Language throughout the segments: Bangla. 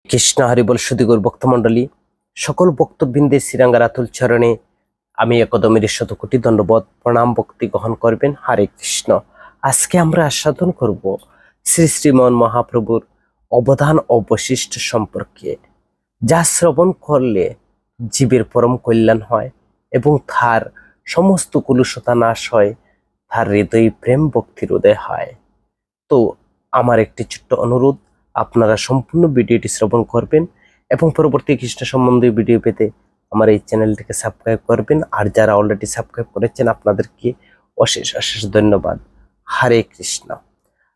কৃষ্ণ হরিবল সুদীগর ভক্তমণ্ডলী, সকল ভক্তবৃন্দের শ্রীরাঙ্গা রাতুল চরণে আমি একদমের শতকোটি দণ্ডবোধ প্রণাম ভক্তি গ্রহণ করবেন। হরে কৃষ্ণ। আজকে আমরা আস্বাদন করব শ্রী শ্রীমন মহাপ্রভুর অবদান ও বৈশিষ্ট্য সম্পর্কে, যা শ্রবণ করলে জীবের পরম কল্যাণ হয় এবং তার সমস্ত কুলুষতা নাশ হয়, তার হৃদয়ে প্রেম ভক্তির উদয় হয়। তো আমার একটি ছোট্ট অনুরোধ, আপনারা সম্পূর্ণ ভিডিওটি শ্রবণ করবেন এবং পরবর্তী কৃষ্ণ সম্বন্ধীয় ভিডিও পেতে আমার এই চ্যানেলটিকে সাবস্ক্রাইব করবেন। আর যারা অলরেডি সাবস্ক্রাইব করেছেন আপনাদেরকে অশেষ অশেষ ধন্যবাদ। হরে কৃষ্ণ।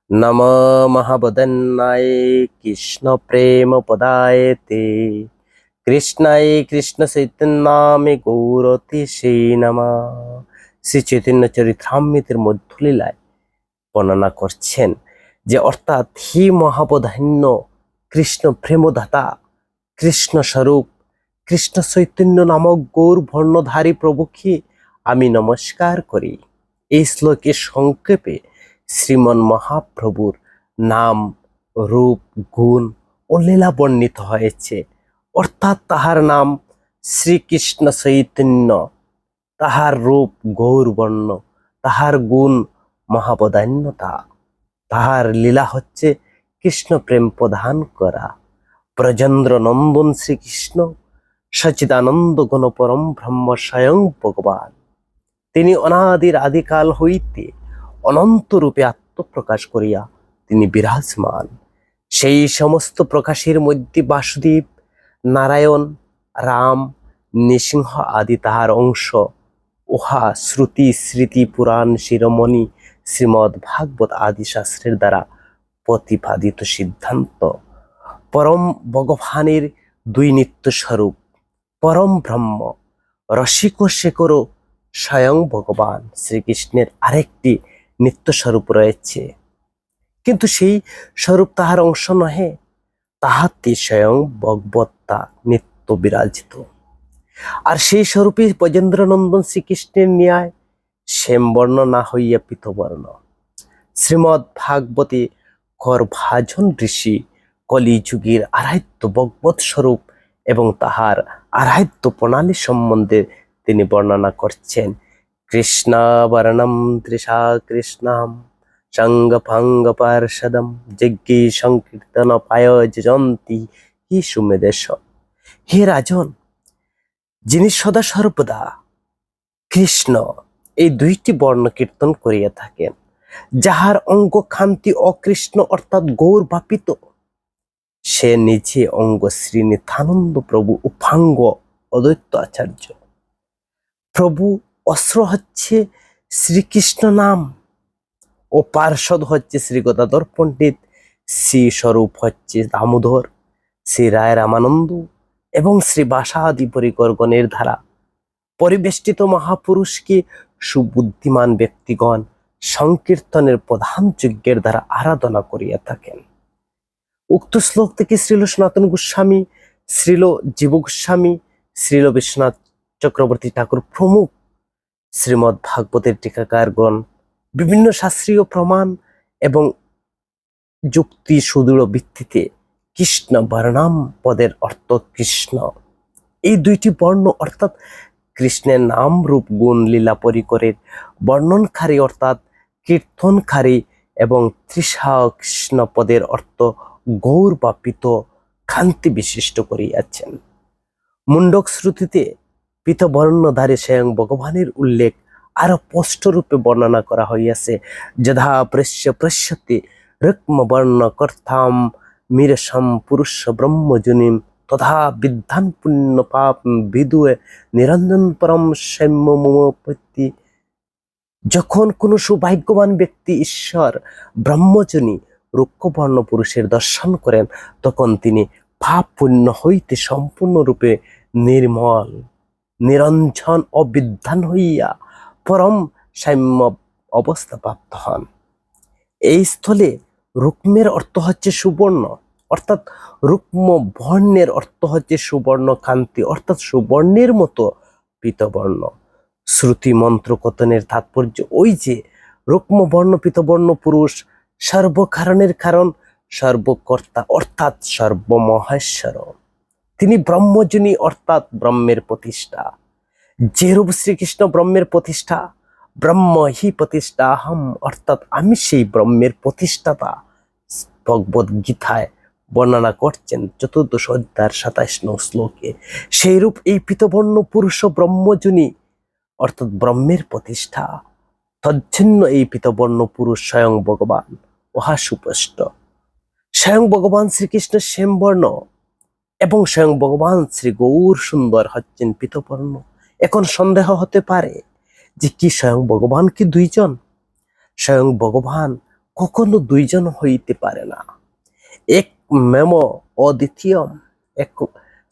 নম মহাবদন্নায় কৃষ্ণ প্রেম পদায়তে কৃষ্ণায় কৃষ্ণ চৈতন্যে গৌরতি সেই নমা। শ্রী চৈতন্য চরিতামৃতের মধ্যলীলায় বর্ণনা করছেন যে অর্থাৎ হি মহাবধান্য কৃষ্ণ প্রেমদাতা কৃষ্ণ স্বরূপ কৃষ্ণ চৈতন্য নামক গৌর বর্ণধারী প্রভুকে আমি নমস্কার করি। এই শ্লোকে সংক্ষেপে শ্রীমন মহাপ্রভুর নাম, রূপ, গুণ ও লীলা বর্ণিত হয়েছে। অর্থাৎ তাহার নাম শ্রীকৃষ্ণ চৈতন্য, তাহার রূপ গৌরবর্ণ, তাহার গুণ মহাবদান্যতা, তাহার লীলা হচ্ছে কৃষ্ণ প্রেম প্রদান করা। ব্রজেন্দ্র নন্দন শ্রীকৃষ্ণ সচিদানন্দ গণ পরম ব্রহ্ম স্বয়ং ভগবান। তিনি অনাদির আদিকাল হইতে অনন্ত রূপে আত্মপ্রকাশ করিয়া তিনি বিরাজমান। সেই সমস্ত প্রকাশের মধ্যে বাসুদেব, নারায়ণ, রাম, নৃসিংহ আদি তাহার অংশ। উহা শ্রুতি স্মৃতি পুরাণ শিরোমণি শ্রীমদ্ ভাগবত আদি শাস্ত্রের দ্বারা প্রতিপাদিত সিদ্ধান্ত। পরম ভগবানের দুই নিত্য স্বরূপ, পরম ব্রহ্ম রসিক শেখর স্বয়ং ভগবান শ্রীকৃষ্ণের আরেকটি নিত্য স্বরূপ রয়েছে, কিন্তু সেই স্বরূপ তাহার অংশ নহে, তাহাতে স্বয়ং ভগবত্তা নিত্য বিরাজিত। আর সেই স্বরূপে ব্রজেন্দ্রনন্দন শ্রীকৃষ্ণের ন্যায় শ্যামবর্ণ না হইয়া পীতবর্ণ। শ্রীমদ্ ভাগবতে করভাজন ঋষি কলিযুগের আরাধ্য ভগবৎ স্বরূপ এবং তাহার আরাধ্য প্রণালী সম্বন্ধে তিনি বর্ণনা করছেন। কৃষ্ণাবর্ণম তৃষা কৃষ্ণাম সঙ্গভঙ্গ পার্ষদম যজ্ঞে সংকীর্তন পায়জন্তি হি সুমেদেশ। হে রাজন, যিনি সদা সর্বদা কৃষ্ণ এই দুইটি বর্ণ কীর্তন করিয়া থাকেন, যাহার অঙ্গ খান্তি অকৃষ্ণ অর্থাৎ গৌর বাপিত, সে নিজে অঙ্গ শ্রী নিত্যানন্দ প্রভু উপাঙ্গ অদ্বৈত আচার্য। প্রভু অস্ত্র হচ্ছে শ্রীকৃষ্ণ নাম ও পার্ষদ হচ্ছে শ্রী গদাধর পণ্ডিত, শ্রী স্বরূপ হচ্ছে দামোদর, শ্রী রায় রামানন্দ এবং শ্রী বাসাদি পরিকরগণের দ্বারা পরিবেষ্টিত মহাপুরুষকে সুবুদ্ধিমান ব্যক্তিগণ সংকীর্তনের প্রধান যজ্ঞের দ্বারা আরাধনা করিয়া থাকেন। উক্ত শ্লোক থেকে শ্রীল সনাতন গোস্বামী, শ্রীল জীব গোস্বামী, শ্রীল বিশ্বনাথ চক্রবর্তী ঠাকুর প্রমুখ শ্রীমদ্ ভাগবতের টিকাকারগণ বিভিন্ন শাস্ত্রীয় প্রমাণ এবং যুক্তি সুদৃঢ় ভিত্তিতে কৃষ্ণ বর্ণাম পদের অর্থ কৃষ্ণ, এই দুইটি বর্ণ অর্থাৎ কৃষ্ণের নাম রূপ গুণ লীলা পরিকরের বর্ণনকারী অর্থাৎ কীর্তনকারী এবং তৃষা কৃষ্ণ পদের অর্থ গৌর বা পীত কান্তি বিশিষ্ট করিয়াছেন। মুন্ডক শ্রুতিতে পীতবর্ণধারী স্বয়ং ভগবানের উল্লেখ আরো স্পষ্টরূপে বর্ণনা করা হইয়াছে। যথা পৃশ্যতি রুক্মবর্ণ কর্তাম মীরসম পুরুষ ব্রহ্মজনীম তথা বিদ্যান পুণ্য পাপ বিদুয়ে নিরঞ্জন পরম সৌম্যমপত্তি। যখন কোনো সৌভাগ্যবান ব্যক্তি ঈশ্বর ব্রহ্মজনী রুক্ষবর্ণ পুরুষের দর্শন করেন, তখন তিনি পাপ পুণ্য হইতে সম্পূর্ণরূপে নির্মল, নিরঞ্জন ও বিদ্যান হইয়া পরম সাম্য অবস্থা প্রাপ্ত হন। এই স্থলে রুক্মের অর্থ হচ্ছে সুবর্ণ, অর্থাৎ রুক্ম বর্ণের অর্থ হচ্ছে সুবর্ণ কান্তি, অর্থাৎ সুবর্ণের মতো পীতবর্ণ। শ্রুতি মন্ত্র কথনের তাৎপর্য ওই যে রুক্ম বর্ণ পীতবর্ণ পুরুষ সর্বকারণের কারণ, সর্বকর্তা অর্থাৎ সর্বমহেশ্বর। তিনি ব্রহ্মজনী অর্থাৎ ব্রহ্মের প্রতিষ্ঠা। যেরূপ শ্রীকৃষ্ণ ব্রহ্মের প্রতিষ্ঠা, ব্রহ্ম হি প্রতিষ্ঠাহম অর্থাৎ আমি সেই ব্রহ্মের প্রতিষ্ঠাতা, ভগবদ গীতায় বর্ণনা করছেন 14 অধ্যায়ের 27 নং শ্লোকে। সেইরূপ এই পীতবর্ণ পুরুষ ব্রহ্মজনী অর্থাৎ ব্রহ্মের প্রতিষ্ঠা। তজ্জন্য এই পীতবর্ণ পুরুষ স্বয়ং ভগবান, উহা সুস্পষ্ট। স্বয়ং ভগবান শ্রীকৃষ্ণ শ্যামবর্ণ এবং স্বয়ং ভগবান শ্রী গৌর সুন্দর হচ্ছেন পীতবর্ণ। এখন সন্দেহ হতে পারে যে কি স্বয়ং ভগবান কি দুইজন? স্বয়ং ভগবান কখনো দুইজন হইতে পারে না। এক মেম অদ্বিতীয়ম, এক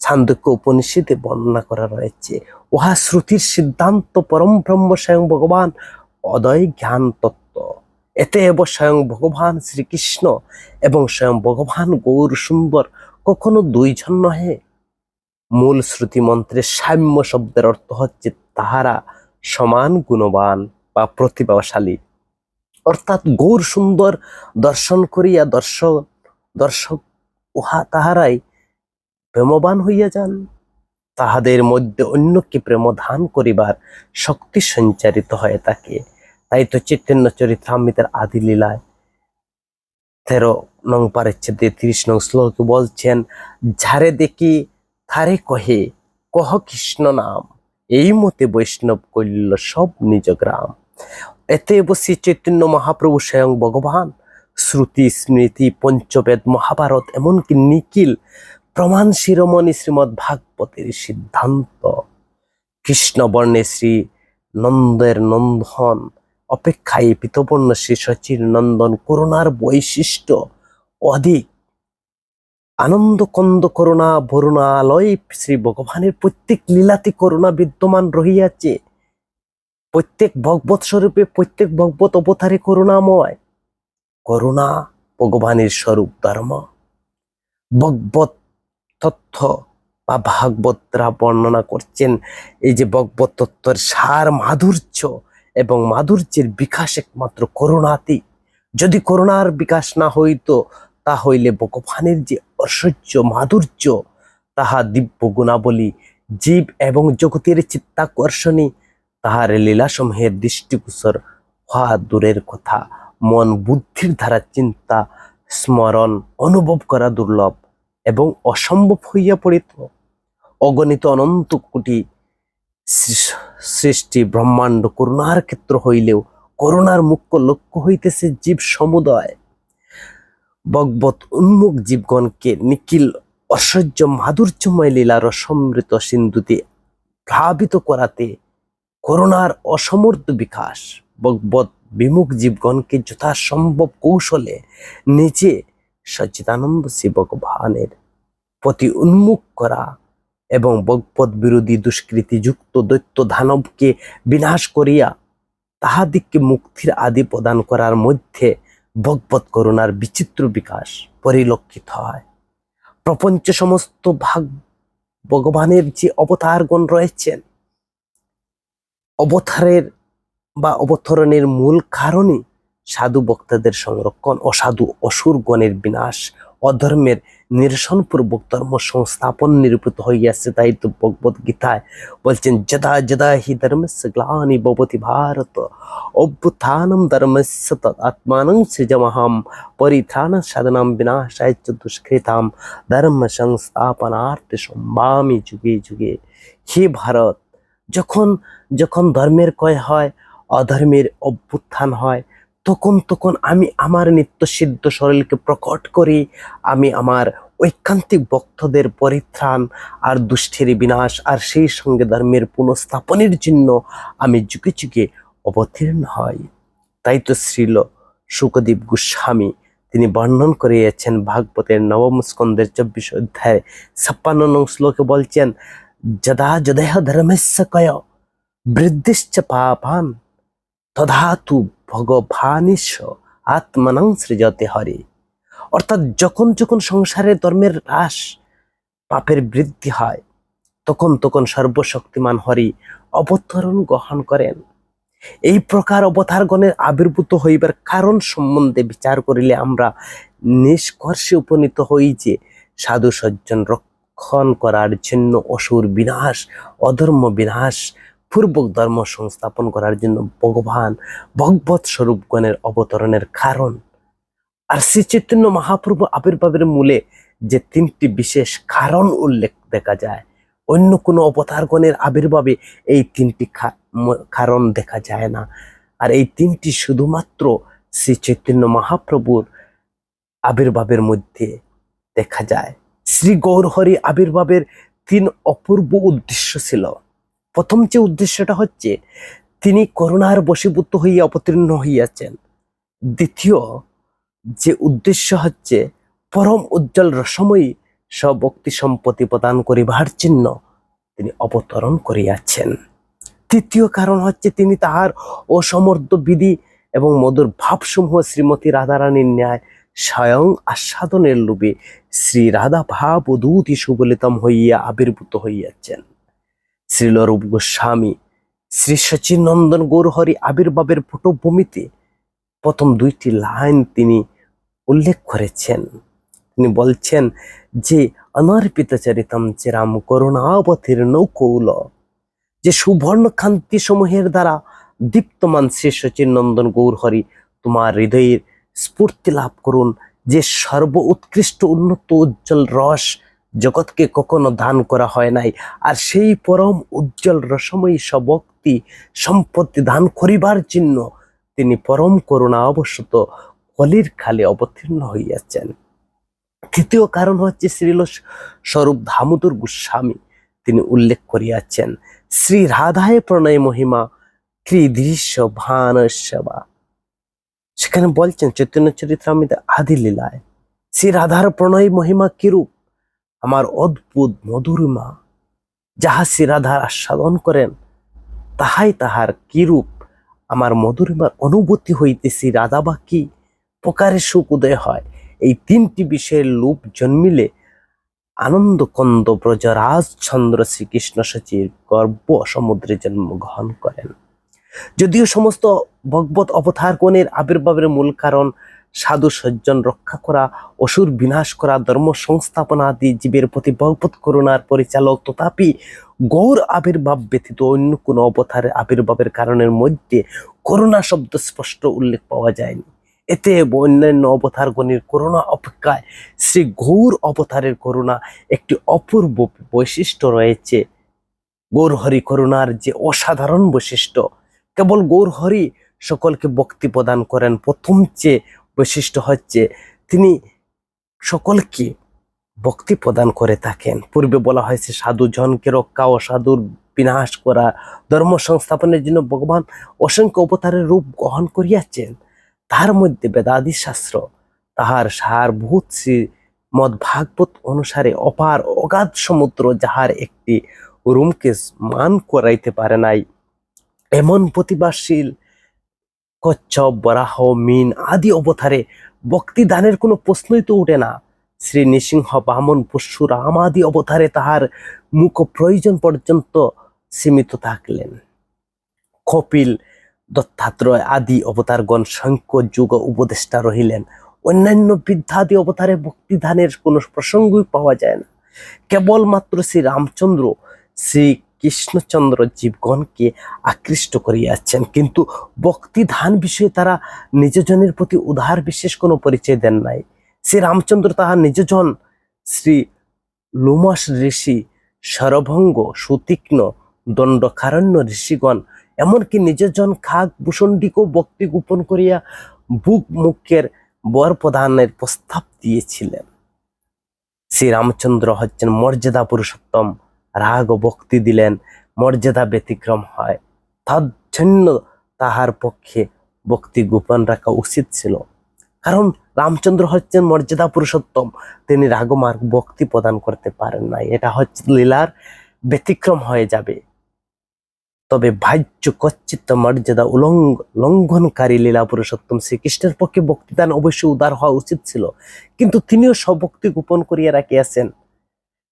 ছান্দোক্য উপনিষদে বর্ণনা করা রয়েছে। উহা শ্রুতির সিদ্ধান্ত, পরম ব্রহ্ম স্বয়ং ভগবান অদয় জ্ঞান তত্ত্ব। এতে এব স্বয়ং ভগবান শ্রীকৃষ্ণ এবং স্বয়ং ভগবান গৌর সুন্দর কখনো দুইজন নহে। মূল শ্রুতি মন্ত্রের সাম্য শব্দের অর্থ হচ্ছে তাহারা সমান গুণবান বা প্রতিভাশালী। অর্থাৎ গৌর সুন্দর দর্শন করিয়া দর্শক উহা তাহারাই প্রেমবান হইয়া যান। তাহাদের মধ্যে অন্যকে প্রেম ধান করিবার শক্তি সঞ্চারিত হয়ে থাকে। তাই তো চৈতন্য চরিতামৃতের আদি লীলায় 13 নং পারিচ্ছেদে 30 নং শ্লোকে বলছেন, ঝারে দেখি থারে কহে কহ কৃষ্ণ নাম, এই মতে বৈষ্ণব কইল সব নিজ গ্রাম। এতে বসি চৈতন্য মহাপ্রভু স্বয়ং ভগবান শ্রুতি স্মৃতি পঞ্চবেদ মহাভারত এমনকি নিখিল প্রমাণ শিরোমণি শ্রীমৎ ভাগবতের সিদ্ধান্ত। কৃষ্ণ বর্ণে শ্রী নন্দের নন্দন অপেক্ষায় পীতবর্ণ শ্রী শচীর নন্দন করুণার বৈশিষ্ট্য অধিক। আনন্দ কন্দ করুণা বরুণালয় শ্রী ভগবানের প্রত্যেক লীলাতে করুণা বিদ্যমান রহিয়াছে। প্রত্যেক ভগবৎ স্বরূপে প্রত্যেক ভগবৎ অবতারে করুণাময়। করুণা ভগবানের স্বরূপ ধর্ম। ভগবৎ তথ্য বা ভাগবতরা বর্ণনা করছেন এই যে ভগবৎ তত্ত্বের সার মাধুর্য এবং মাধুর্যের বিকাশ একমাত্র করুণাতে। যদি করুণার বিকাশ না হইতো তা হইলে ভগবানের যে ঐশ্বর্য মাধুর্য তাহা দিব্য গুণাবলী জীব এবং জগতের চিত্তাকর্ষণী তাহার লীলাসমূহের দৃষ্টিগোচর হওয়া দূরের কথা, মন বুদ্ধির দ্বারা চিন্তা স্মরণ অনুভব করা দুর্লভ এবং অসম্ভব হইয়া পড়িত। অগণিত অনন্ত কোটি সৃষ্টি ব্রহ্মাণ্ড করুণার ক্ষেত্র হইলেও করুণার মুখ্য লক্ষ্য হইতেছে জীব সমুদয়। ভগবত উন্মুখ জীবগণকে নিখিল ঐশ্বর্য মাধুর্যময় লীলার সমৃত সিন্ধুতে প্লাবিত করাতে করুণার অসমর্থ বিকাশ। ভগবত বিমুখ জীবগণকে যথাসম্ভব কৌশলে নিজে সচ্চিদানন্দ শ্রী ভগবানের প্রতি উন্মুখ করা এবং ভগবত বিরোধী দুষ্কৃতি যুক্ত দৈত্য দানবকে বিনাশ করিয়া তাহাদিগকে মুক্তির আদি প্রদান করার মধ্যে ভগবত করুণার বিচিত্র বিকাশ পরিলক্ষিত হয়। প্রপঞ্চ সমস্ত ভগবানের যে অবতারগণ রয়েছেন, অবতরণের মূল কারণই সাধু ভক্তদের সংরক্ষণ, অসাধু অসুরগণের বিনাশ, অধর্মের নিরসনপূর্বক ধর্ম সংস্থাপন নিরূপিত হইয়াছে। তাই তো ভগবত গীতায় বলছেন, যদা যদা হি ধর্মস্য গ্লানি ভবতি ভারত অভ্যুত্থানম ধর্মস্য তদাত্মানং সৃজমহম পরিত্রাণ সাধনাম বিনাশায় চ দুষ্কৃতাম ধর্ম সংস্থাপনার্থে সম্ভামি যুগে যুগে। হে ভারত, যখন যখন ধর্মের ক্ষয় হয়, অধর্মের অভ্যুত্থান হয়, তখন আমি আমার নিত্য সিদ্ধ শরীরকে প্রকট করি। আমি আমার ঐকান্তিক ভক্তদের পরিত্রাণ আর দুষ্টের বিনাশ আর সেই সঙ্গে ধর্মের পুনঃস্থাপনের জন্য আমি যুগে যুগে অবতীর্ণ হই। তাই তো শ্রীল শুকদেব গোস্বামী তিনি বর্ণন করিয়েছেন ভাগবতের নবম স্কন্ধের 24 অধ্যায় 56 নং শ্লোকে বলছেন, যদা যদেহ ধর্মস্য কয় বৃদ্ধিশ্চ পাপান তধাতু ভগবানিশ আত্মনং সৃজতে হরে। অর্থাৎ যখন যখন সংসারের ধর্মের হ্রাস পাপের বৃদ্ধি হয় তখন সর্বশক্তিমান হরি অবতরণ গ্রহণ করেন। এই প্রকার অবতারগণের আবির্ভূত হইবার কারণ সম্বন্ধে বিচার করিলে আমরা নিষ্কর্ষে উপনীত হই যে সাধু সজ্জন রক্ষণ করার জন্য অসুর বিনাশ, অধর্ম বিনাশ পূর্বক ধর্ম সংস্থাপন করার জন্য ভগবান ভগবৎ স্বরূপগণের অবতরণের কারণ। আর শ্রী চৈতন্য মহাপ্রভু আবির্ভাবের মূলে যে তিনটি বিশেষ কারণ উল্লেখ দেখা যায়, অন্য কোনো অবতারগণের আবির্ভাবে এই তিনটি কারণ দেখা যায় না। আর এই তিনটি শুধুমাত্র শ্রী চৈতন্য মহাপ্রভুর আবির্ভাবের মধ্যে দেখা যায়। শ্রী গৌরহরি আবির্ভাবের তিন অপূর্ব উদ্দেশ্য ছিল। প্রথম যে উদ্দেশ্যটা হচ্ছে তিনি করুণার বশীভূত হইয়া অবতীর্ণ হইয়াছেন। দ্বিতীয় যে উদ্দেশ্য হচ্ছে পরম উজ্জ্বল রসময়ী স্বভক্তি সম্পত্তি প্রদান করিবার জন্য তিনি অবতরণ করিয়াছেন। তৃতীয় কারণ হচ্ছে তিনি তাহার অসমর্থ বিধি এবং মধুর ভাবসমূহ শ্রীমতী রাধারানীর ন্যায় স্বয়ং আস্বাদনের লোভে শ্রী রাধা ভাব উদূতি সুবলিতম হইয়া আবির্ভূত হইয়াছেন। শ্রীলরূপ গোস্বামী শ্রী সচিনন্দন গৌরহরি আবির্ভাবের পটভূমিতে প্রথম দুইটি লাইন তিনি উল্লেখ করেছেন। তিনি বলছেন যে অনর্পিত চরিতম চিরাম করুণাবতীর্ণ কৌল, যে সুবর্ণ কান্তি সমূহের দ্বারা দীপ্তমান শ্রী সচিনন্দন গৌরহরি তোমার হৃদয়ের স্ফূর্তি লাভ করুন, যে সর্ব উৎকৃষ্ট উন্নত উজ্জ্বল রস জগৎকে কখনো দান করা হয় নাই। আর সেই পরম উজ্জ্বল রসময়ী স্বভক্তি সম্পত্তি দান করিবার জন্য তিনি পরম করুণা অবশ্যত কলির খালে অবতীর্ণ হইয়াছেন। তৃতীয় কারণ হচ্ছে শ্রীল স্বরূপ দামোদর গোস্বামী তিনি উল্লেখ করিয়াছেন শ্রী রাধায় প্রণয় মহিমা ক্রীদৃশ্য ভান সেবা। সেখানে বলছেন চৈতন্য চরিতামৃতে আদি লীলায় শ্রী রাধার প্রণয় মহিমা কিরূপ, আমার অদ্ভুত মধুরিমা যাহা শ্রী রাধার আস্বাদন করেন তাহাই তাহার কিরূপ আমার মধুরিমার অনুভূতি হইতেছি রাধা বা কি প্রকারে সুখ উদয় হয়। এই তিনটি বিষয়ের লোভ জন্মিলে আনন্দ কন্দ ব্রজরাজ চন্দ্র শ্রীকৃষ্ণ সচির গর্ভ সমুদ্রে জন্মগ্রহণ করেন। যদিও সমস্ত ভগবত অবতারগণের আবির্ভাবের মূল কারণ সাধু সজ্জন রক্ষা করা, অসুর বিনাশ করা, ধর্ম সংস্থাপনা আদি জীবের প্রতি ভগবত করুণার পরিচালক, তথাপি গৌর আবির্ভাব ব্যতীত অন্য কোনো অবতারের আবির্ভাবের কারণের মধ্যে করুণা শব্দ স্পষ্ট উল্লেখ পাওয়া যায়নি। এতে অন্যান্য অবতারগণের করুণা অপেক্ষায় শ্রী গৌর অবতারের করুণা একটি অপূর্ব বৈশিষ্ট্য রয়েছে। গৌরহরি করুণার যে অসাধারণ বৈশিষ্ট্য, কেবল গৌরহরি সকলকে ভক্তি প্রদান করেন। প্রথম যে বৈশিষ্ট্য হচ্ছে তিনি সকলকে ভক্তি প্রদান করে থাকেন। পূর্বে বলা হয়েছে সাধুজনকে রক্ষা ও সাধুর বিনাশ করা, ধর্ম সংস্থাপনের জন্য ভগবান অসংখ্য অবতারের রূপ গ্রহণ করিয়াছেন। তার মধ্যে বেদাদি শাস্ত্র তাহার সারভূত শ্রীমদ ভাগবত অনুসারে অপার অগাধ সমুদ্র যাহার একটি রুমকে মান করাইতে পারে নাই, এমন প্রতিভাশীল কচ্ছপ, বরাহ, মিন আদি অবতারে ভক্তি দানের কোনো প্রশ্নই তো উঠে না। শ্রী নৃসিংহ, বামন, পরশুরাম আদি অবতারে তাহার মুখ প্রয়োজন পর্যন্ত সীমিত থাকলেন। কপিল, দত্তাত্রয় আদি অবতারগণ সংখ্য যুগ উপদেষ্টা রহিলেন। অন্যান্য বৃদ্ধাদি অবতারে ভক্তি দানের কোনো প্রসঙ্গই পাওয়া যায় না। কেবলমাত্র শ্রী রামচন্দ্র, শ্রী কৃষ্ণচন্দ্র জীবগণকে আকৃষ্ট করিয়াছেন, কিন্তু ভক্তি দান বিষয়ে তারা নিজজনের প্রতি উদার বিশেষ কোনো পরিচয় দেন নাই। শ্রী রামচন্দ্র তাহার নিজজন, শ্রী লোমস ঋষি, সরভঙ্গ, সুতীক্ষ্ণ, দণ্ডকারণ্য ঋষিগণ, এমনকি নিজজন খাগ ভূষণ্ডিকও ভক্তি গোপন করিয়া বুক মুখের বর প্রদানের প্রস্তাব দিয়েছিলেন। শ্রী রামচন্দ্র হচ্ছেন মর্যাদা পুরুষোত্তম, রাগ ও ভক্তি দিলেন মর্যাদা ব্যতিক্রম হয়, তার জন্য তাহার পক্ষে ভক্তি গোপন রাখা উচিত ছিল। কারণ রামচন্দ্র হচ্ছেন মর্যাদা পুরুষোত্তম, তিনি রাগমার্গ ভক্তি প্রদান করতে পারেন নাই, এটা হচ্ছে লীলার ব্যতিক্রম হয়ে যাবে। তবে ভাজ্য কচ্ছিত মর্যাদা লঙ্ঘনকারী লীলা পুরুষোত্তম শ্রীকৃষ্ণের পক্ষে ভক্তিদান অবশ্যই উদার হওয়া উচিত ছিল, কিন্তু তিনিও স্বভক্তি গোপন করিয়া রাখিয়াছেন,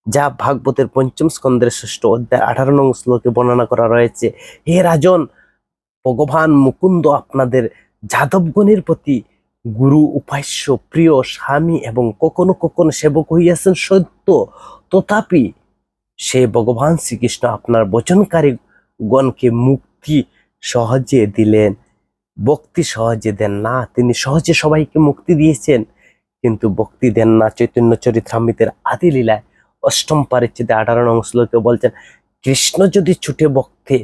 যা ভাগবতের পঞ্চম স্কন্ধের 6ষ্ঠ অধ্যায় 18 নং শ্লোকে বর্ণনা করা রয়েছে। হে রাজন, ভগবান মুকুন্দ আপনাদের যাদবগণের প্রতি গুরু উপাস্য প্রিয় স্বামী এবং কখনো কখনো সেবক হইয়াছেন সত্য, তথাপি সে ভগবান শ্রীকৃষ্ণ আপনার বচনকারী গণকে মুক্তি সহজে দিলেন, ভক্তি সহজে দেন না। তিনি সহজে সবাইকে মুক্তি দিয়েছেন, কিন্তু ভক্তি দেন না। চৈতন্য চরিতামৃতের আদি লীলায় 8ম পরিচ্ছেদে 18 নং শ্লোকে বলছেন, কৃষ্ণ যদি ছুটে ভক্তে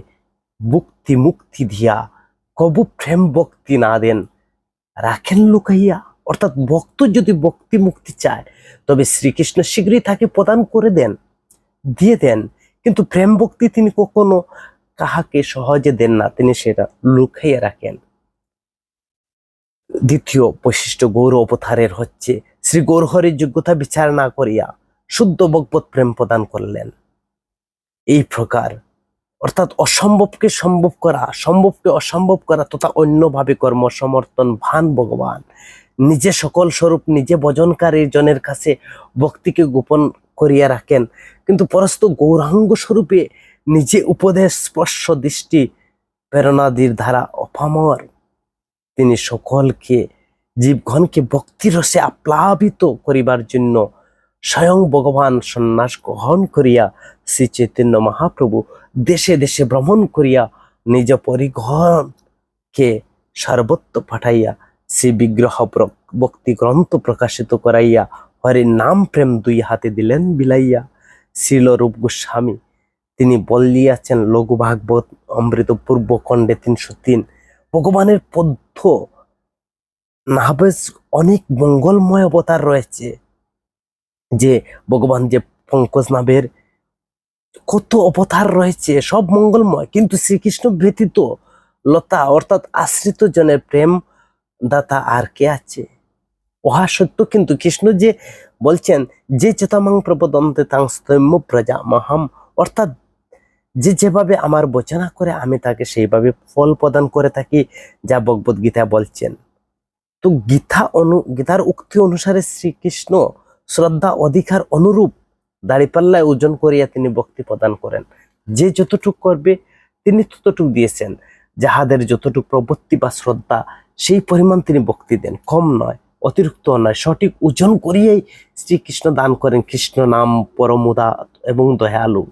মুক্তি মুক্তি দিয়া কবু প্রেম ভক্তি না দেন রাখেন লুকাইয়া। অর্থাৎ ভক্ত যদি ভক্তি মুক্তি চায় তবে শ্রীকৃষ্ণ শীঘ্রই তাকে প্রদান করে দেন, দিয়ে দেন, কিন্তু প্রেম ভক্তি তিনি কখনো কাহাকে সহজে দেন না, তিনি সেটা লুকাইয়া রাখেন। দ্বিতীয় বৈশিষ্ট্য গৌর অবতারের হচ্ছে শ্রী গৌরহরির যোগ্যতা বিচার না করিয়া শুদ্ধ ভগবত প্রেম প্রদান করলেন। এই প্রকার অর্থাৎ অসম্ভবকে সম্ভব করা, সম্ভবকে অসম্ভব করা তথা অন্যভাবে কর্ম সমর্থন ভান ভগবান নিজে সকল স্বরূপ নিজে ভজনকারী জনের কাছে ভক্তিকে গোপন করিয়া রাখেন, কিন্তু পরস্ত গৌরাঙ্গ স্বরূপে নিজে উপদেশ স্পর্শ দৃষ্টি প্রেরণাদির দ্বারা অপামর তিনি সকলকে জীবগণকে ভক্তিরসে আপ্লাবিত করিবার জন্য স্বয়ং ভগবান সন্ন্যাস গ্রহণ করিয়া শ্রী চৈতন্য মহাপ্রভু দেশে দেশে ভ্রমণ করিয়া নিজ পরিগণকে সর্বত্র পাঠাইয়া শ্রী বিগ্রহ ভক্তি গ্রন্থ প্রকাশিত করাইয়া হরির নাম প্রেম 2 হাতে দিলেন বিলাইয়া। শ্রীল রূপ গোস্বামী তিনি বলিয়াছেন লঘু ভাগবত অমৃত পূর্ব খণ্ডে 303, ভগবানের পদ্য নাভেজ অনেক মঙ্গলময় অবতার রয়েছে, যে ভগবান যে পঙ্কজ নাভের কত অবতার রয়েছে সব মঙ্গলময়, কিন্তু শ্রীকৃষ্ণ ব্যতীত লতা অর্থাৎ আশ্রিত জনের প্রেম দাতা আর কে আছে? উহা সত্য, কিন্তু কৃষ্ণ যে বলছেন যে চেতামাং প্রপদন্তে তাং স্তম্য প্রজা মহাম, অর্থাৎ যে যেভাবে আমার বচনা করে আমি তাকে সেইভাবে ফল প্রদান করে থাকি, যা ভগবত গীতা বলছেন। তো গীতার উক্তি অনুসারে শ্রীকৃষ্ণ শ্রদ্ধা অধিকার অনুরূপ দাড়িপাল্লায় ওজন করিয়া তিনি ভক্তি প্রদান করেন। যে যতটুক করবে তিনি ততটুক দিয়েছেন, যাহাদের যতটুক প্রবৃত্তি বা শ্রদ্ধা সেই পরিমাণ তিনি ভক্তি দেন, কম নয় অতিরিক্ত নয়, সঠিক ওজন করিয়াই শ্রীকৃষ্ণ দান করেন। কৃষ্ণ নাম পরমোদাত এবং দয়ালু।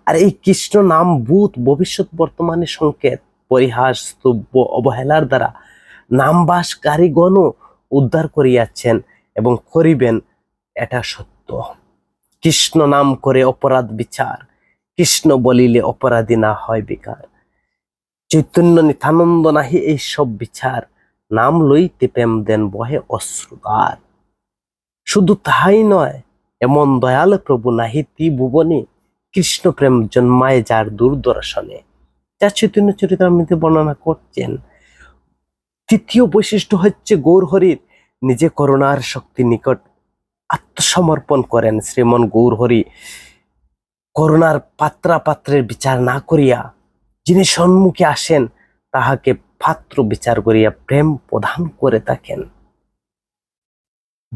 আর এই কৃষ্ণ নাম ভূত ভবিষ্যৎ বর্তমানে সংকেত, পরিহাস স্তব্য অবহেলার দ্বারা নামবাসকারীগণও উদ্ধার করিয়াছেন এবং করিবেন, এটা সত্য। কৃষ্ণ নাম করে অপরাধ বিচার, কৃষ্ণ বলিলে অপরাধী না হয় বেকার। চৈতন্য নিত্যানন্দ নাহি এই সব বিচার, নাম লইতে প্রেম দেন বহে অশ্রুধার। শুধু তাহাই নয়, এমন দয়াল প্রভু নাহি ত্রিভুবনে, কৃষ্ণ প্রেম জন্মায় যার দূরদর্শনে, যা চৈতন্য চরিতামৃতে বর্ণনা করছেন। তৃতীয় বৈশিষ্ট্য হচ্ছে গৌরহরির নিজে করুণার শক্তি নিকট আত্মসমর্পণ করেন। শ্রীমন গৌরহরি করুণার পাত্রের বিচার না করিয়া যিনি সম্মুখে আসেন তাহাকে পাত্র বিচার করিয়া প্রেম প্রদান করে থাকেন।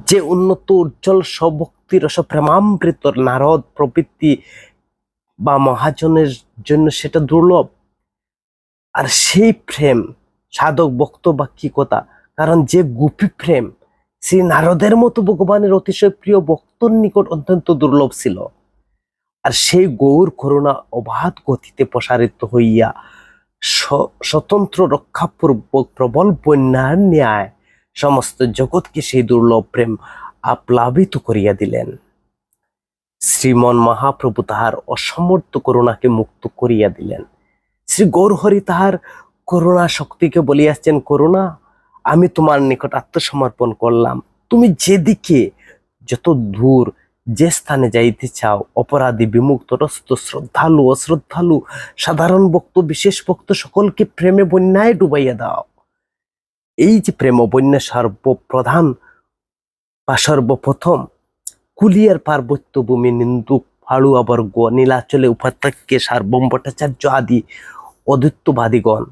যে উন্নত উজ্জ্বল স্বভক্তি রস প্রেমামৃত নারদ প্রবৃত্তি বা মহাজনের জন্য সেটা দুর্লভ। আর সেই প্রেম সাধক ভক্ত বা কি কথা, কারণ যে গোপী প্রেম শ্রী নারদের মতো ভগবানের অতিশয় প্রিয় ভক্তর নিকট অত্যন্ত দুর্লভ ছিল। আর সেই গৌর করুণা অবাধ গতিতে প্রসারিত হইয়া স্বতন্ত্র রক্ষাপূর্বক প্রবল বন্যার ন্যায় সমস্ত জগৎকে সেই দুর্লভ প্রেম আপ্লাবিত করিয়া দিলেন। শ্রীমন মহাপ্রভু তাহার অসমর্থ করুণাকে মুক্ত করিয়া দিলেন। শ্রী গৌরহরি তাহার করুণা শক্তিকে বলিয়াছেন, করুণা আমি তোমার নিকট আত্মসমর্পণ করলাম, তুমি যেদিকে যত দূর যে স্থানে যাইতে চাও, অপরাধী বিমুক্তরস্ত শ্রদ্ধালু অশ্রদ্ধালু সাধারণ ভক্ত বিশেষ ভক্ত সকলকে প্রেমে বন্যায় ডুবাইয়া দাও। এই যে প্রেম বন্যা সর্বপ্রধান বা সর্বপ্রথম কুলিয়ার পার্বত্য ভূমি নিন্দুক ফাড়ুয়াবর্গ নীলাচলে উপাত্যকে সার্বভৌম ভট্টাচার্য আদি অদ্বৈতবাদীগণ,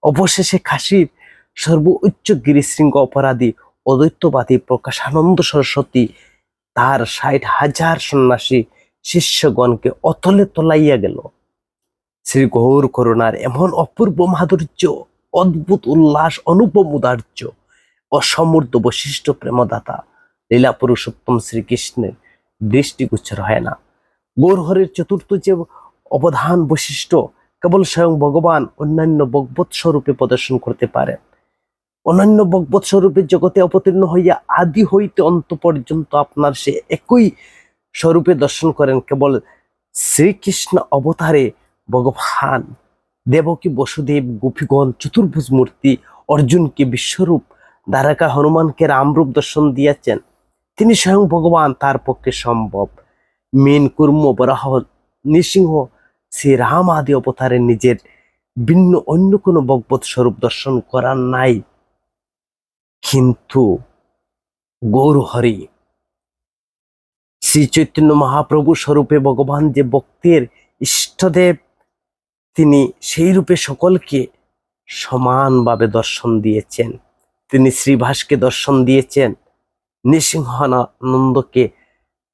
অবশেষে কাশীর সর্বোচ্চ গিরিশৃঙ্গ অপরাধী অদ্বৈতবাদী প্রকাশানন্দ সরস্বতী তার 60,000 সন্ন্যাসী শিষ্যগণকে অতলে তলাইয়া গেল। শ্রী গৌর করুণার এমন অপূর্ব মাধুর্য, অদ্ভুত উল্লাস, অনুপম উদার্য, অসমূর্ত বৈশিষ্ট্য প্রেমদাতা লীলা পুরুষোত্তম শ্রীকৃষ্ণের দৃষ্টিগোচর হয় না। গৌরহরির চতুর্থ যে অবধান বৈশিষ্ট্য, কেবল স্বয়ং ভগবান অন্যান্য ভগবৎ স্বরূপে প্রদর্শন করতে পারেন। অনন্য ভগবৎ স্বরূপের জগতে অবতীর্ণ হইয়া আদি হইতে অন্ত পর্যন্ত আপনার সে একই স্বরূপে দর্শন করেন। কেবল শ্রীকৃষ্ণ অবতারে ভগবান দেবকী বসুদেব গোপীগণ চতুর্ভুজ মূর্তি অর্জুনকে বিশ্বরূপ, দ্বারকা হনুমানকে রামরূপ দর্শন দিয়েছেন। তিনি স্বয়ং ভগবান, তার পক্ষে সম্ভব মীন কুর্ম বরাহ নৃসিংহ শ্রী রাম আদি অবতারে নিজের ভিন্ন অন্য কোনো ভগবৎ স্বরূপ দর্শন করার নাই। কিন্তু গৌরহরি শ্রী চৈতন্য মহাপ্রভু স্বরূপে ভগবান যে ভক্তের ইষ্টদেব, তিনি সেই রূপে সকলকে সমানভাবে দর্শন দিয়েছেন। তিনি শ্রীভাসকে দর্শন দিয়েছেন, নৃসিংহানন্দকে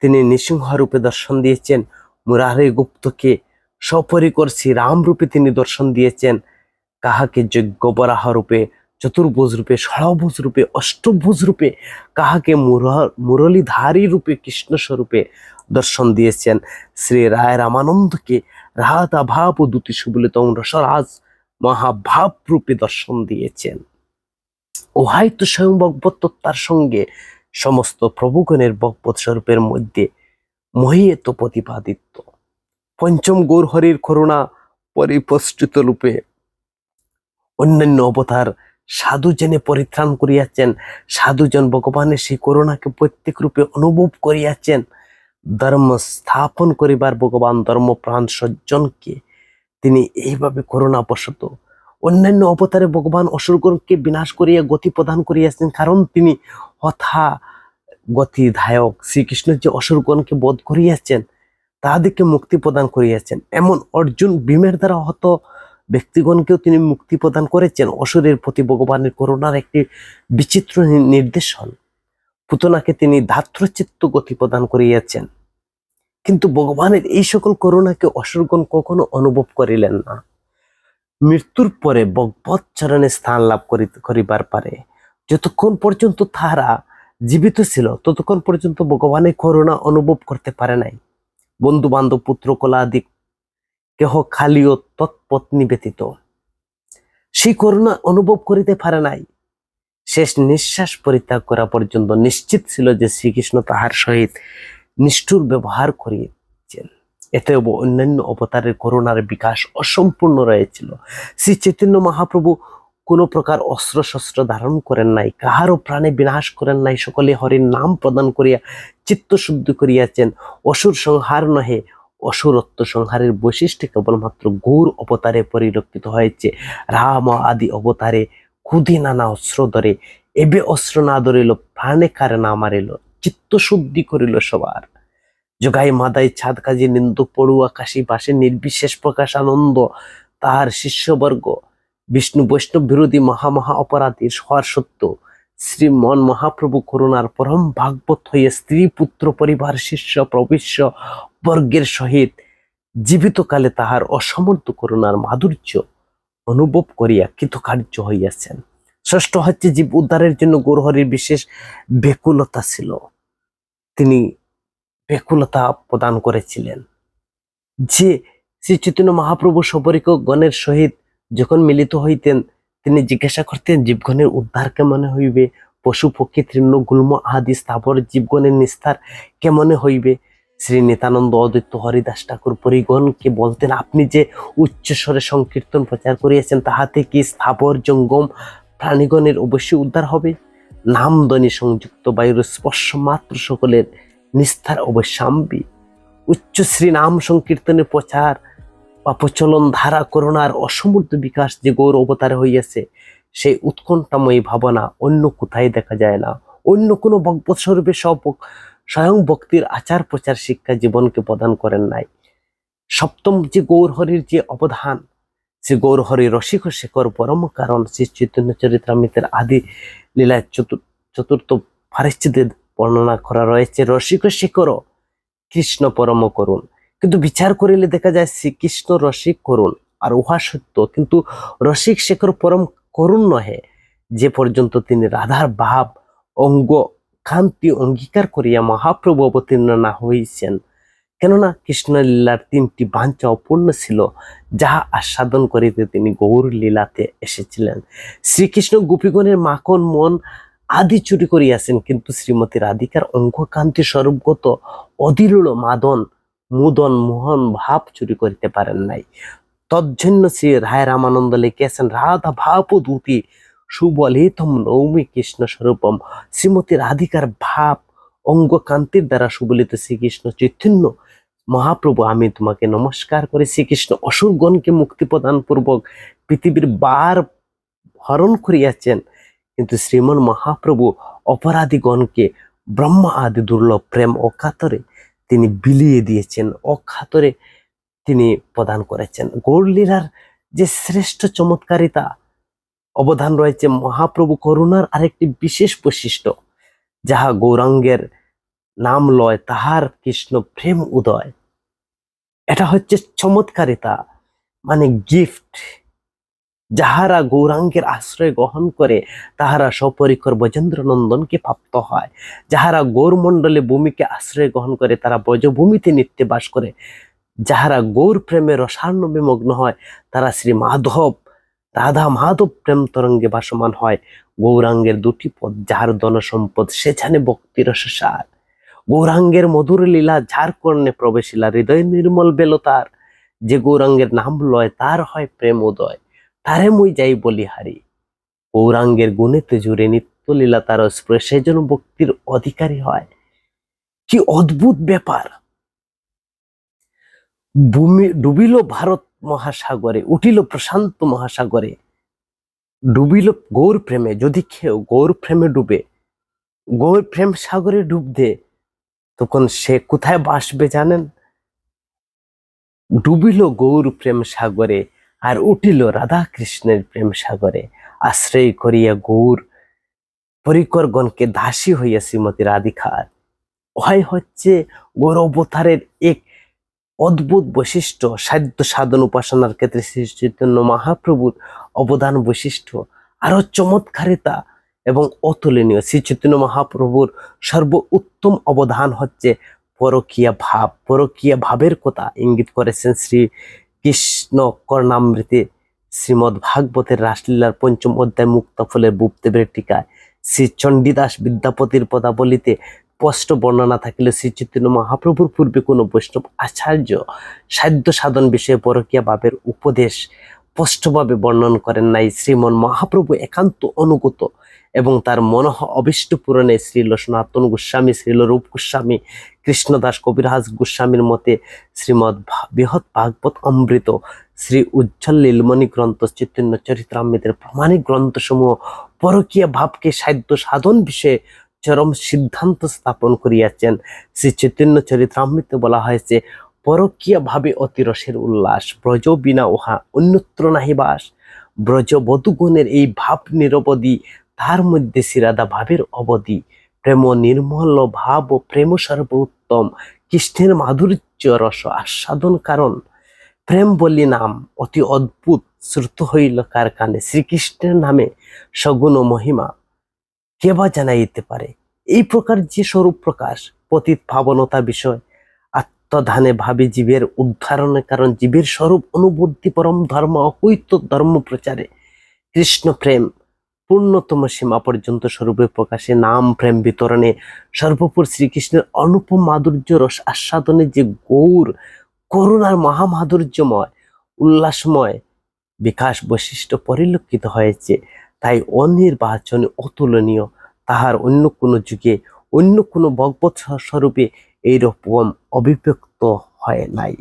তিনি নৃসিংহ রূপে দর্শন দিয়েছেন, মুরারি গুপ্তকে সপরিকর শ্রী রাম রূপে তিনি দর্শন দিয়েছেন, কাহাকে যজ্ঞ বরাহ রূপে, চতুর্ভুজ রূপে, ষড়ভুজ রূপে, অষ্টভুজ রূপে, কাহাকে মুরলীধারী রূপে কৃষ্ণ স্বরূপে দর্শন দিয়েছেন। শ্রী রায় রামানন্দকে রাধা ভাব ও দুতি সুবলিতম রসরাজ মহাভাব রূপে দর্শন দিয়েছেন। উহাই তো স্বয়ং ভগবত তত্ত্বার সঙ্গে সমস্ত প্রভুগণের ভগবত স্বরূপের মধ্যে মহিয়েত প্রতিপাদিত। পঞ্চম গৌরহরির করুণা পরিপ্রষ্ঠিত রূপে অন্যান্য অবতার সাধুজনে পরিত্রাণ করিয়াছেন। সাধুজন ভগবানের সেই করুণাকে প্রত্যেক রূপে অনুভব করিয়াছেন। ধর্ম স্থাপন করিবার ভগবান ধর্মপ্রাণ সজ্জনকে তিনি এইভাবে করুণাবশত অন্যান্য অবতারে ভগবান অসুরগণকে বিনাশ করিয়া গতি প্রদান করিয়াছেন। কারণ তিনি হঠা গতিধায়ক শ্রীকৃষ্ণ যে অসুরগণকে বধ করিয়াছেন, তাহাদেরকে মুক্তি প্রদান করিয়াছেন। এমন অর্জুন ভীমের দ্বারা হত ব্যক্তিগণকেও তিনি মুক্তি প্রদান করেছেন। অসুরের প্রতি ভগবানের করুণার একটি বিচিত্র নির্দেশন। পুতনাকে তিনি ধাত্রচিত্ত গতি প্রদান করিয়াছেন। কিন্তু ভগবানের এই সকল করুণাকে অসুরগণ কখনো অনুভব করিলেন না। মৃত্যুর পরে ভগবৎ চরণে স্থান লাভ করিবার পারে যতক্ষণ পর্যন্ত তাহারা জীবিত ছিল, ততক্ষণ পর্যন্ত ভগবানের করুণা অনুভব করতে পারে নাই। বন্ধু বান্ধব পুত্র কলাদি কেহ খালি ও তৎপত্নী ব্যতীত সেই করুণা অনুভব করিতে পারে নাই। শেষ নিঃশ্বাস পরিত্যাগ করা পর্যন্ত নিশ্চিত ছিল যে শ্রীকৃষ্ণ তাহার সহিত নিষ্ঠুর ব্যবহার করিয়েছেন। এতেও অন্যান্য অবতারের করুণার বিকাশ অসম্পূর্ণ রয়েছিল। শ্রী চৈতন্য মহাপ্রভু কোনো প্রকার অস্ত্র শস্ত্র ধারণ করেন নাই, কাহারও প্রাণে বিনাশ করেন নাই। সকলে হরির নাম প্রদান করিয়া চিত্ত শুদ্ধ করিয়াছেন। অসুর সংহার নহে, অসুরত্ব সংহারের বৈশিষ্ট্য কেবলমাত্র গৌর অবতারে পরিলক্ষিত হয়েছে। রাম আদি অবতারে ক্ষুধি নানা অস্ত্র ধরে, এবে অস্ত্র না ধরিল, প্রাণে কারে না মারিল, চিত্ত শুদ্ধি করিল সবার। যোগাই মাদাই ছাদ কাজী নিন্দুক পড়ুয়া কাশী বাসে নির্বিশেষ প্রকাশ আনন্দ তাহার শিষ্যবর্গ বিষ্ণু বৈষ্ণব বিরোধী মহা অপরাধী হওয়ার সত্য শ্রীমন মহাপ্রভু করুণার পরম ভাগবত হইয়া স্ত্রী পুত্র পরিবার শিষ্য প্রবিশ্য বর্গের সহিত জীবিতকালে তাহার অসমর্থ করুণার মাধুর্য অনুভব করিয়া কৃতকার্য হইয়াছেন। ষষ্ঠ হচ্ছে জীব উদ্ধারের জন্য গৌরহরির বিশেষ ব্যাকুলতা ছিল। তিনি ব্যাকুলতা প্রদান করেছিলেন। যে শ্রী চৈতন্য মহাপ্রভু সপরিক গণের সহিত যখন মিলিত হইতেন, তিনি জিজ্ঞাসা করতেন জীবগণের উদ্ধার কেমনে হইবে, পশু পক্ষী তৃণ গুল্ম আদি স্থাবর জীবগণের নিস্তার কেমনে হইবে। শ্রী নিত্যানন্দ অদ্বৈত হরিদাস ঠাকুর পরিগণকে বলতেন, আপনি যে উচ্চস্বরে সংকীর্তন প্রচার করিয়াছেন, তাহাতে কি স্থাবর জঙ্গম প্রাণীগণের অবশ্যই উদ্ধার হবে? নামধ্বনি সংযুক্ত বায়ুর স্পর্শ মাত্র সকলের নিস্তার অবশ্যাম্বী। উচ্চ শ্রী নাম সংকীর্তনের প্রচার বা প্রচলন ধারা করুণার অসমুদ্র বিকাশ যে গৌর অবতারে হইয়াছে, সেই উৎকণ্ঠাময়ী ভাবনা অন্য কোথায় দেখা যায় না। অন্য কোনো ভগবৎ স্বরূপে স্বয়ং ভক্তির আচার প্রচার শিক্ষা জীবনকে প্রদান করেন নাই। সপ্তম যে গৌরহরির যে অবদান, শ্রী গৌরহরি রসিক শেখর পরম কারণ শ্রী চৈতন্য চরিতামৃতের আদি লীলায় চতুর্থ পারিচ্ছেদে বর্ণনা করা রয়েছে। রসিক শেখর কৃষ্ণ পরম করুণ, কিন্তু বিচার করিলে দেখা যায় শ্রীকৃষ্ণ রসিক করুণ, আর উহা সত্য, কিন্তু রসিক শেখর পরম করুণ নহে। যে পর্যন্ত তিনি রাধার ভাব অঙ্গ কান্তি অঙ্গীকার করিয়া মহাপ্রভু অবতীর্ণ না হইছেন। কেননা কৃষ্ণলীলার 3টি বাঞ্ছা অপূর্ণ ছিল, যাহা আস্বাদন করিতে তিনি গৌর লীলাতে এসেছিলেন। শ্রীকৃষ্ণ গোপীগণের মাখন মন আদি চুরি করিয়াছেন, কিন্তু শ্রীমতী রাধিকার অঙ্গ কান্তি স্বরূপগত অদিলুল মাদন মুদন মোহন ভাব চুরি করিতে পারেন নাই। তজ্জন্য শ্রী রায় রামানন্দ লিখিয়াছেন, রাধা ভাবদূতি সুবলিতম নৌমি কৃষ্ণ স্বরূপম। শ্রীমতী রাধিকার ভাব অঙ্গ কান্তির দ্বারা সুবলিত শ্রীকৃষ্ণ চৈতন্য মহাপ্রভু, আমি তোমাকে নমস্কার করি। শ্রীকৃষ্ণ অসুরগণকে মুক্তি প্রদান পূর্বক পৃথিবীর বার হরণ করিয়াছেন, কিন্তু শ্রীমন মহাপ্রভু অপরাধীগণকে ব্রহ্মা আদি দুর্লভ প্রেম অকাতরে তিনি বিলিয়ে দিয়েছেন, অকাতরে তিনি প্রদান করেছেন। গৌরলীলার যে শ্রেষ্ঠ চমৎকারিতা অবদান রয়েছে, মহাপ্রভু করুণার আরেকটি বিশেষ বৈশিষ্ট্য, যাহা গৌরাঙ্গের নাম লয় তাহার কৃষ্ণ প্রেম উদয়। এটা হচ্ছে চমৎকারিতা, মানে গিফট। যাহারা গৌরাঙ্গের আশ্রয় গ্রহণ করে তাহারা সপরিকর ব্রজেন্দ্র নন্দনকে প্রাপ্ত হয়। যাহারা গৌরমণ্ডলে ভূমিকে আশ্রয় গ্রহণ করে তারা ব্রজভূমিতে নিত্যে বাস করে। যাহারা গৌর প্রেমে রসার্ণবে মগ্ন হয় তারা শ্রী মাধব রাধা মাধব প্রেম তরঙ্গে ভাসমান হয়। গৌরাঙ্গের 2টি পদ, যাহার ধন সম্পদ সে জানে ভক্তি রসসার। গৌরাঙ্গের মধুর লীলা যার কর্ণে প্রবেশিলা, হৃদয় নির্মল বেলতার। যে গৌরাঙ্গের নাম লয় তার হয় প্রেম উদয়, তারে মুই যাই বলিহারি। গৌরাঙ্গের গুণেতে জুড়ে নিত্য লীলা তার স্পর্শে যেন ভক্তির অধিকারী হয়। কি অদ্ভুত ব্যাপার! ভূমি ডুবিল ভারত মহাসাগরে, উঠিল প্রশান্ত মহাসাগরে। ডুবিল গৌর প্রেমে, যদি কেউ গৌর প্রেমে ডুবে, গৌর প্রেম সাগরে ডুব দে, তখন সে কোথায় বাসবে জানেন? ডুবিল গৌর প্রেম সাগরে আর উঠিল রাধা কৃষ্ণের প্রেম সাগরে। আশ্রয় করিয়া গৌর পরিকরগণকে দাসী হইয়া শ্রীমতী রাধিকার। হয় হচ্ছে গৌর অবতারের এক অদ্ভুত বৈশিষ্ট্য। সাধ্য সাধন উপাসনার ক্ষেত্রে শ্রী চৈতন্য মহাপ্রভুর অবদান বৈশিষ্ট্য আরো চমৎকারিতা এবং অতুলনীয়। শ্রী চৈতন্য মহাপ্রভুর সর্ব উত্তম অবদান হচ্ছে পরকীয়া ভাব। পরকীয়া ভাবের কথা ইঙ্গিত করেছেন শ্রী কৃষ্ণ কর্ণামৃতে শ্রীমদ ভাগবতের রাসলীলার 5ম অধ্যায় মুক্তাফলের বুপদেবের টিকায়। শ্রী চণ্ডীদাস বিদ্যাপতির পদাবলিতে স্পষ্ট বর্ণনা থাকিলে শ্রী চৈতন্য মহাপ্রভুর পূর্বে কোনো বৈষ্ণব আচার্য সাধ্য সাধন বিষয়ে পরকীয়া ভাবের উপদেশ স্পষ্টভাবে বর্ণন করেন নাই। শ্রীমন মহাপ্রভু একান্ত অনুগত এবং তার মনঃ অভীষ্ট পূরণে শ্রীল সনাতন গোস্বামী, শ্রীল রূপ গোস্বামী, কৃষ্ণদাস কবিরাজ গোস্বামীর মতে শ্রীমদ বৃহৎ ভাগবত অমৃত, শ্রী উজ্জ্বল লীলমণি গ্রন্থ, চৈতন্য চরিতামৃতের প্রমাণিক গ্রন্থসমূহ পরকীয়া ভাবকে সাধ্য সাধন বিষয়ে চরম সিদ্ধান্ত স্থাপন করিয়াছেন। শ্রী চৈতন্য চরিতামৃতে বলা হয়েছে, পরকীয়া ভাবে অতি রসের উল্লাস, ব্রজ বিনা উহা অন্যত্র নাহি বাস। ব্রজ বধূগণের এই ভাব নিরবধি, তার মধ্যে শ্রীরাধা ভাবের অবধি। প্রেম নির্মল ভাব ও প্রেম সর্বোত্তম, কৃষ্ণের মাধুর্য রস আস্বাদন কারণ। প্রেম বলি নাম অতি অদ্ভুত, শ্রুত হইল কার কানে। শ্রীকৃষ্ণের নামে সগুণ মহিমা কে বা জানাইতে পারে। এই প্রকার যে স্বরূপ প্রকাশ, পতিত ভাবনতা বিষয়, আত্মধানে ভাবি জীবের উদ্ধারণের কারণ, জীবের স্বরূপ অনুবুদ্ধি, পরম ধর্ম অহৈত ধর্ম প্রচারে, কৃষ্ণ প্রেম পূর্ণতম সীমা পর্যন্ত স্বরূপে প্রকাশে, নাম প্রেম বিতরণে, সর্বোপর শ্রীকৃষ্ণের অনুপম মাধুর্য রস আস্বাদনে যে গৌর করুণার মহামাধুর্যময় উল্লাসময় বিকাশ বৈশিষ্ট্য পরিলক্ষিত হয়েছে, তাই অনির্বাচনে অতুলনীয়। তাহার অন্য কোনো যুগে অন্য কোনো ভগবৎ স্বরূপে এইরকম অভিব্যক্ত হয় নাই।